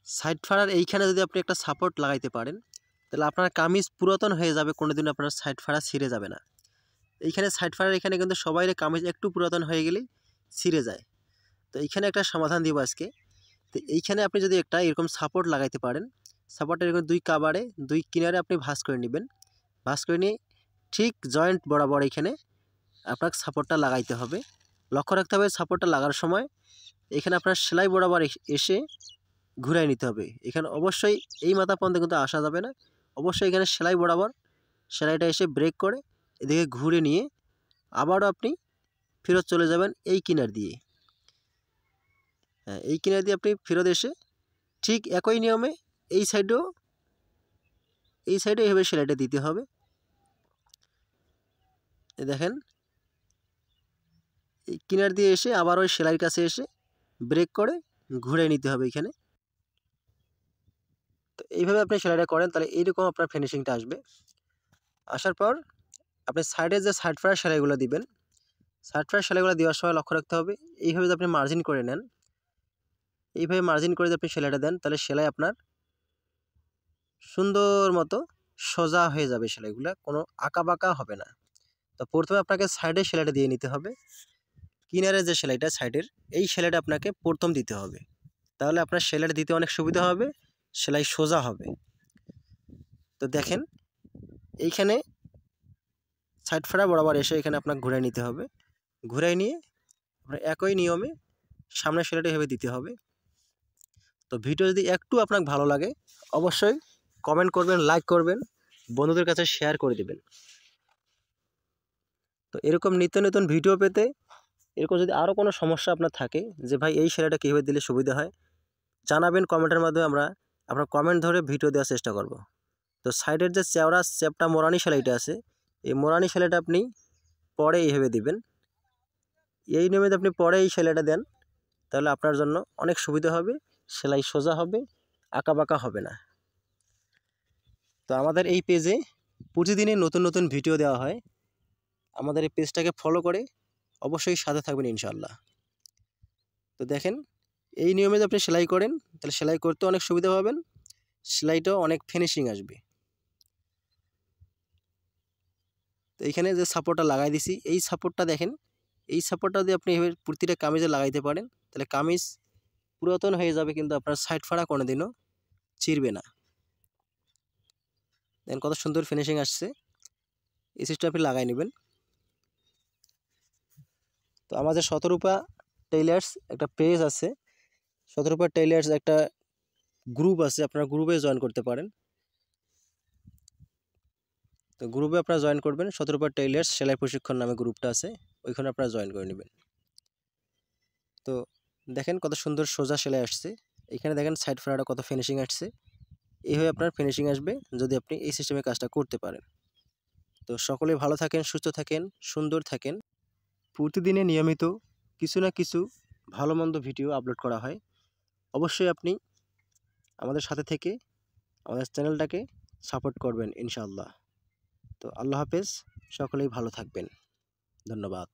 Side ফাড়ার এইখানে যদি আপনি একটা সাপোর্ট লাগাইতে পারেন তাহলে আপনার কামিজ পুরাতন হয়ে যাবে, কোনোদিন আপনার সাইড ফাড়া ছিঁড়ে যাবে না। এইখানে সাইড ফাড়ার এখানে কিন্তু সবাই কামিজ একটু পুরাতন হয়ে গেলেই ছিঁড়ে যায়। তো এইখানে একটা সমাধান দিব আজকে। তো এইখানে আপনি যদি একটা এরকম সাপোর্ট লাগাইতে পারেন, সাপোর্টের এরকম 2 কাভারে 2 কিনারে আপনি ভাঁজ করে নেবেন। ভাঁজ করে নিয়ে ঠিক জয়েন্ট বরাবর এখানে আপনাকে সাপোর্টটা লাগাইতে হবে। লক্ষ্য রাখতে হবে সাপোর্টটা লাগার সময় এখানে আপনার সেলাই বরাবর এসে ঘুরাই নিতে হবে। এখানে অবশ্যই এই মাথা পর্যন্ত কিন্তু আসা যাবে না, অবশ্যই এখানে সেলাই বরাবর সেলাইটা এসে ব্রেক করে এদিকে ঘুরে নিয়ে আবারও আপনি ফেরত চলে যাবেন এই কিনার দিয়ে। হ্যাঁ, এই কিনার দিয়ে আপনি ফেরত এসে ঠিক একই নিয়মে এই সাইডে এইভাবে সেলাইটা দিতে হবে। দেখেন এই কিনার দিয়ে এসে আবার ওই সেলাইয়ের কাছে এসে ব্রেক করে ঘুরে নিতে হবে এখানে। তো এইভাবে আপনি সেলাইটা করেন তাহলে এইরকম আপনার ফিনিশিংটা আসবে। আসার পর আপনি সাইডে যে সাইড ফ্রাই সেলাইগুলো দিবেন, সাইড ফ্রাই সেলাইগুলো দেওয়ার সময় লক্ষ্য রাখতে হবে এইভাবে যদি আপনি মার্জিন করে নেন, এইভাবে মার্জিন করে যদি আপনি সেলাইটা দেন তাহলে সেলাই আপনার সুন্দর মতো সোজা হয়ে যাবে, সেলাইগুলো কোনো আঁকা বাঁকা হবে না। তো প্রথমে আপনাকে সাইডে সেলাইটা দিয়ে নিতে হবে। কিনারে যে সেলাইটা সাইডের এই সেলাইটা আপনাকে প্রথম দিতে হবে, তাহলে আপনার সেলাইটা দিতে অনেক সুবিধা হবে, সেলাই সোজা হবে। তো দেখেন এইখানে সাইড ফাড়া বরাবর এসে এখানে আপনাকে ঘুরাই নিতে হবে। ঘুরাই নিয়ে আপনার একই নিয়মে সামনের সেলাইটা এভাবে দিতে হবে। তো ভিডিও যদি একটু আপনাকে ভালো লাগে অবশ্যই কমেন্ট করবেন, লাইক করবেন, বন্ধুদের কাছে শেয়ার করে দেবেন। তো এরকম নিত্য নতুন ভিডিও পেতে এরকম যদি আরও কোনো সমস্যা আপনার থাকে যে ভাই এই সেলাইটা কীভাবে দিলে সুবিধা হয় জানাবেন কমেন্টের মাধ্যমে, আমরা আপনার কমেন্ট ধরে ভিডিও দেওয়ার চেষ্টা করব। তো সাইডের যে চেওড়া চ্যাপটা মোরানি সেলাইটা আছে এই মোরানি সেলাইটা আপনি পরে এইভাবে দিবেন। এই নিয়মে আপনি পরে এই সেলাইটা দেন তাহলে আপনার জন্য অনেক সুবিধা হবে, সেলাই সোজা হবে, আঁকা বাঁকা হবে না। তো আমাদের এই পেজে প্রতিদিনই নতুন নতুন ভিডিও দেওয়া হয়, আমাদের এই পেজটাকে ফলো করে অবশ্যই সাথে থাকবেন ইনশাআল্লাহ। তো দেখেন এই নিয়মে যদি আপনি সেলাই করেন তাহলে সেলাই করতে অনেক সুবিধা পাবেন, সেলাইটাও অনেক ফিনিশিং আসবে। তো এইখানে যে সাপোর্টটা লাগাই দিছি এই সাপোর্টটা দেখেন, এই সাপোর্টটা যদি আপনি এভাবে প্রতিটা কামিজে লাগাইতে পারেন তাহলে কামিজ পুরাতন হয়ে যাবে কিন্তু আপনার সাইড ফাড়া কোনোদিনও চিরবে না। দেখেন কত সুন্দর ফিনিশিং আসছে, এই সিস্টেম আপনি লাগাই নেবেন। তো আমাদের শতরূপা টেইলার্স একটা পেজ আছে, শতরূপা টেইলার্স একটা গ্রুপ আছে, আপনারা গ্রুপে জয়েন করতে পারেন। তো গ্রুপে আপনারা জয়েন করবেন, শতরূপা টেইলার্স সেলাই প্রশিক্ষণ নামে গ্রুপটা আছে, ওইখানে আপনারা জয়েন করে নেবেন। তো দেখেন কত সুন্দর সোজা সেলাই আসছে, এখানে দেখেন সাইড ফাড়াটা কত ফিনিশিং আসছে। এইভাবে আপনার ফিনিশিং আসবে যদি আপনি এই সিস্টেমে কাজটা করতে পারেন। তো সকলেই ভালো থাকেন, সুস্থ থাকেন, সুন্দর থাকেন। প্রতিদিনে নিয়মিত কিছু না কিছু ভালো মন্দ ভিডিও আপলোড করা হয়, অবশ্যই আপনি আমাদের সাথে থেকে আমাদের চ্যানেলটাকে সাপোর্ট করবেন ইনশাআল্লাহ। তো আল্লাহ হাফেজ, সকলেই ভালো থাকবেন, ধন্যবাদ।